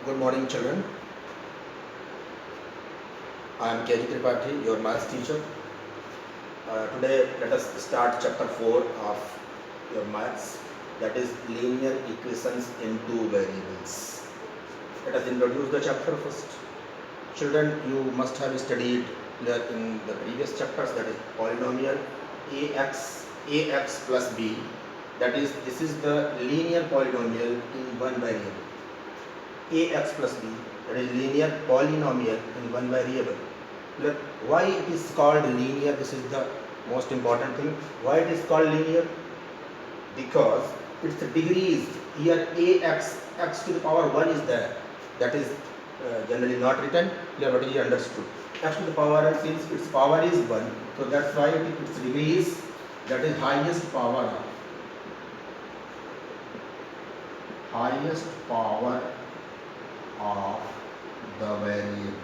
Good morning, children. I am KG Tripathi, your maths teacher. Today, let us start chapter 4 of your maths, that is linear equations in two variables. Let us introduce the chapter first. Children, you must have studied in the previous chapters, that is polynomial ax plus b. That is, this is the linear polynomial in one variable. Ax plus b, that is linear polynomial in one variable. Why it is called linear? This is the most important thing. Why it is called linear? Because its degree is here x to the power 1 is there. That is generally not written, but it is understood. X to the power, and since its power is 1, so that's why its degree is, that is highest power of the variable.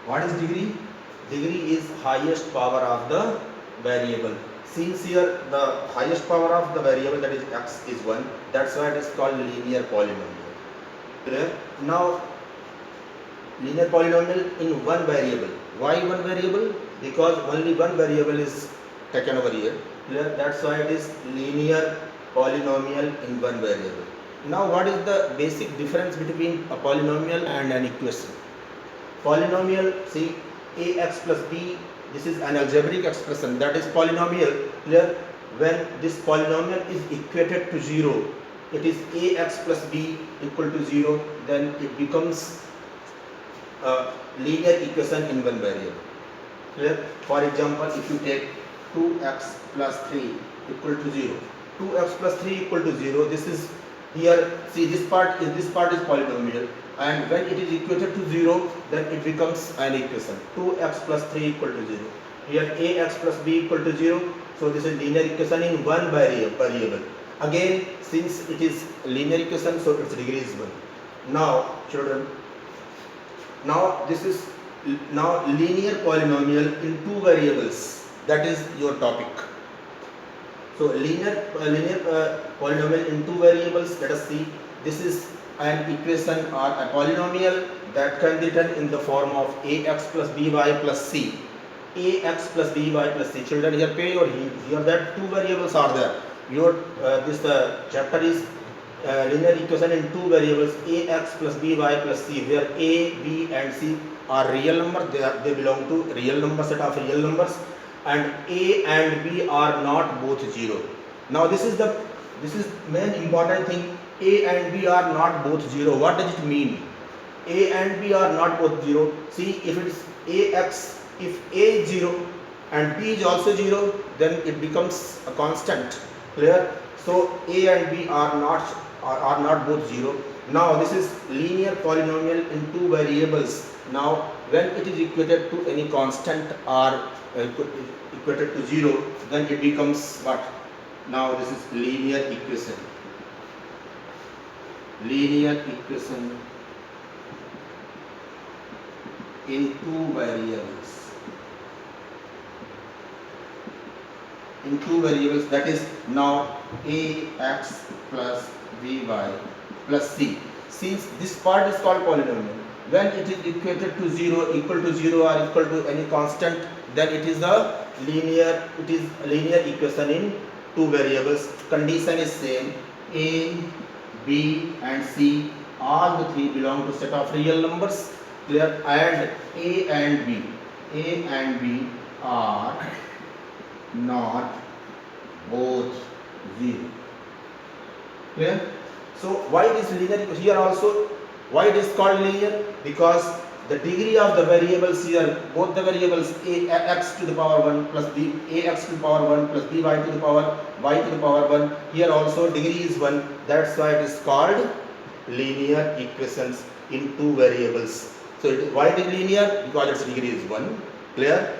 What is degree? Degree is highest power of the variable. Since here the highest power of the variable, that is x, is 1, that's why it is called linear polynomial. Clear? Now, linear polynomial in one variable. Why one variable? Because only one variable is taken over here. Clear? That's why it is linear polynomial in one variable. Now, what is the basic difference between a polynomial and an equation? Polynomial, see, ax plus b, this is an algebraic expression, that is polynomial. Clear? When this polynomial is equated to 0, it is ax plus b equal to 0, then it becomes a linear equation in one variable. Clear? For example, if you take 2x plus 3 equal to 0, 2x plus 3 equal to 0, this is here, see, this part is polynomial, and when it is equated to 0, then it becomes an equation, 2x plus 3 equal to 0. Here ax plus b equal to 0, so this is linear equation in one variable. Again, since it is linear equation, so its degree is 1. Now, children, now this is linear polynomial in two variables. That is your topic. So linear polynomial in two variables. Let us see. This is an equation or a polynomial that can be written in the form of ax plus by plus c. Ax plus by plus c. Children, here pay your heed. Here that two variables are there. Your this chapter is linear equation in two variables, ax plus by plus c, where a, b and c are real numbers. They belong to real number set of real numbers, and a and b are not both 0. Now this is main important thing. A and b are not both 0. What does it mean? A and b are not both 0. See, if it is ax, if a is 0 and b is also 0, then it becomes a constant. Clear? So a and b are not both 0. Now this is linear polynomial in two variables. Now when it is equated to any constant or equated to 0, then it becomes what? Now this is linear equation. Linear equation in two variables. In two variables, that is now ax plus by plus c. Since this part is called polynomial, when it is equated to 0, equal to 0 or equal to any constant, then it is a linear equation in two variables. Condition is same. A, b and c, all the three belong to set of real numbers. Clear? And a and b are not both 0. Clear? So why it is linear? Here also, why it is called linear? Because the degree of the variables here, both the variables ax to the power 1 plus b, ax to the power 1 plus by to the power y to the power 1, here also degree is 1. That's why it is called linear equations in two variables. So why it is linear? Because its degree is 1. Clear?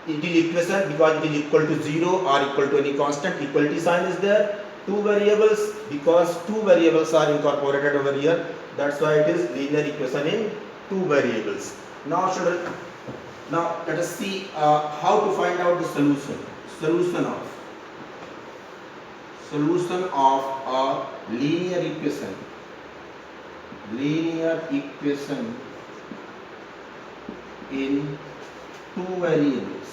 It is equation because it is equal to 0 or equal to any constant. Equality sign is there. Two variables, because two variables are incorporated over here. That's why it is linear equation in two variables. Now children, now let us see how to find out the solution of solution of a linear equation in two variables,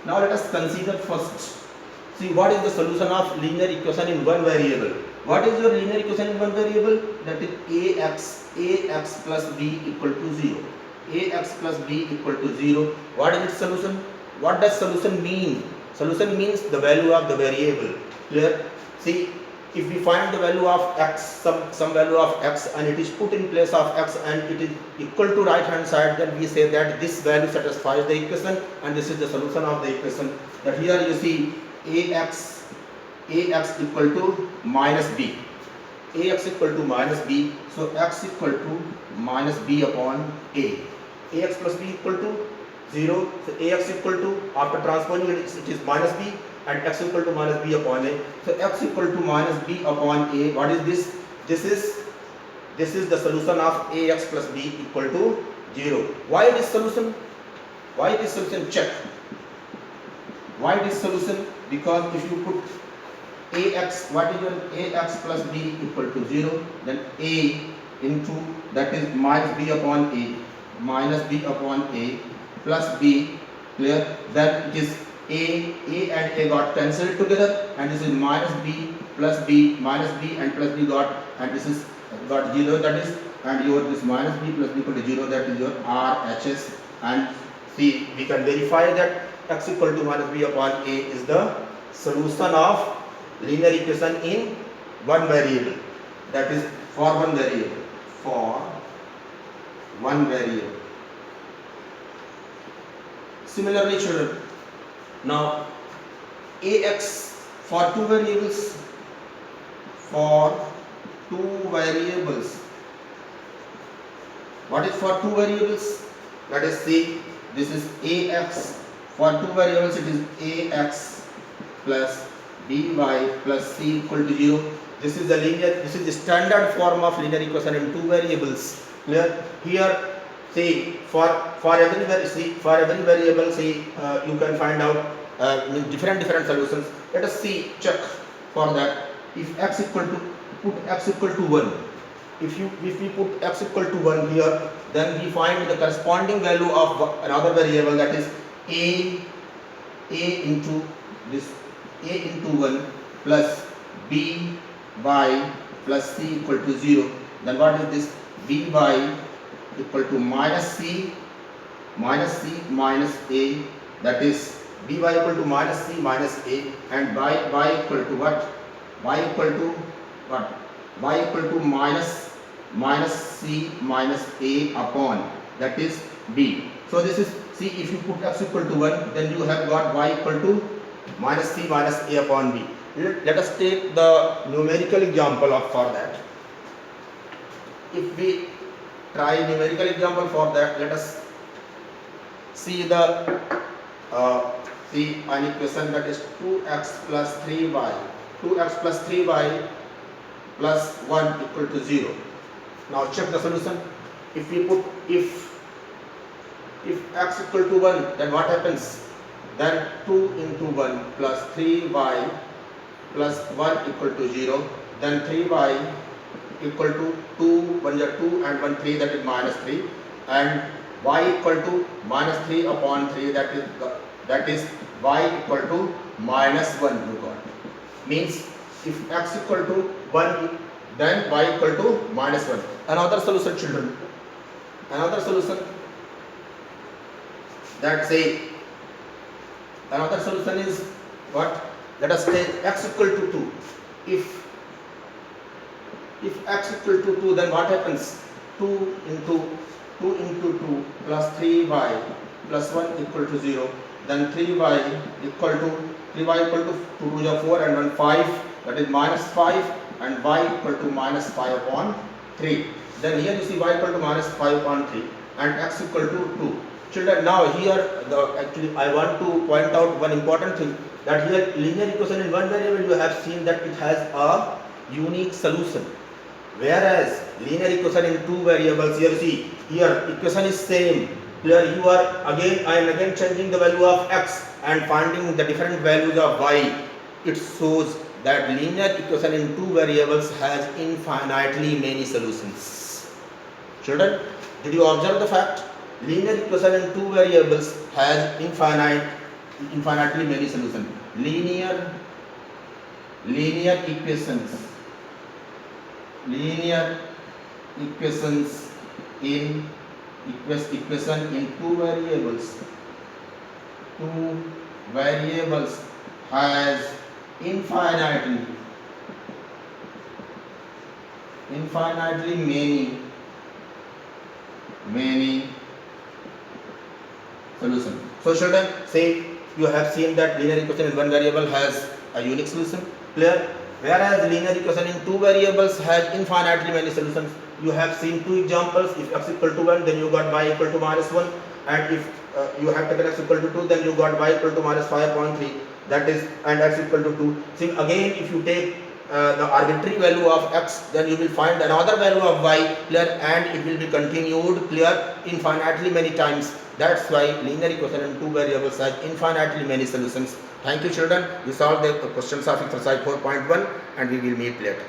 Now let us consider first. See, what is the solution of linear equation in one variable? What is your linear equation in one variable? That is ax plus b equal to 0. Ax plus b equal to 0. What is its solution? What does solution mean? Solution means the value of the variable. Clear? See, if we find the value of x, some value of x, and it is put in place of x and it is equal to right hand side, then we say that this value satisfies the equation and this is the solution of the equation. That here you see ax equal to minus b. Ax equal to minus b. So x equal to minus b upon a. Ax plus b equal to 0. So ax equal to, after transposing it is minus b, and x equal to minus b upon a. So x equal to minus b upon a. What is this? This is the solution of ax plus b equal to 0. Why this solution? Why this solution? Check. Why this solution? Because if you put ax, what is your ax plus b equal to 0, then a into, that is minus b upon a plus b, clear? Then it is a and a got cancelled together, and this is minus b minus b and plus b got, and this is got 0, that is, and your this minus b plus b equal to 0, that is your RHS. And see, we can verify that x equal to minus b upon a is the solution of linear equation in one variable, that is for one variable. Similarly, children, now ax for two variables, what is for two variables? Let us see, this is ax. For two variables it is ax plus by plus c equal to 0. This is the standard form of linear equation in two variables. Clear? Here, see, for every variable, see, you can find out different solutions. Let us see, check for that. If x equal to, put x equal to 1. If we put x equal to 1 here, then we find the corresponding value of another variable, that is a into this, a into 1 plus b by plus c equal to 0. Then what is this? b by equal to minus c minus a, that is b by equal to minus c minus a, and by equal to what? By equal to what? By equal to minus c minus a upon, that is b. So this is, see, if you put x equal to 1, then you have got y equal to minus c minus a upon b. Let us take the numerical example for that. If we try numerical example for that, let us see the see an equation, that is 2x plus 3y plus 1 equal to 0. Now check the solution. If we put, if x equal to 1, then what happens? Then 2 into 1 plus 3y plus 1 equal to 0. Then 3y equal to 2, 1 is 2 and 1 3, that is minus 3, and y equal to minus 3 upon 3, that is y equal to minus 1 you got. Means if x equal to 1, then y equal to minus 1. Another solution, children. Another solution, that say, another solution is what? Let us take x equal to 2. If x equal to 2, then what happens? 2 into 2 plus 3y plus 1 equal to 0. Then 3y equal to 2 to the 4 and 1 5, that is minus 5, and y equal to minus 5 upon 3. Then here you see y equal to minus 5 upon 3 and x equal to 2. Children, now here actually I want to point out one important thing, that here linear equation in one variable, you have seen that it has a unique solution, whereas linear equation in two variables, here see, here equation is same, Clear? You are again and again changing the value of x and finding the different values of y. It shows that linear equation in two variables has infinitely many solutions. Children, did you observe the fact? Linear equation in two variables has infinitely many solutions. Linear equations in equation in two variables has infinitely many solution. So children, say you have seen that linear equation in one variable has a unique solution. Clear? Whereas linear equation in two variables has infinitely many solutions. You have seen two examples. If x equal to 1, then you got y equal to minus 1, and if you have taken x equal to 2, then you got y equal to minus 5.3. That is, and x equal to 2. See, again, if you take the arbitrary value of x, then you will find another value of y, clear, and it will be continued, clear, infinitely many times. That's why linear equation in two variables has infinitely many solutions. Thank you children. We solved the questions of exercise 4.1 and we will meet later.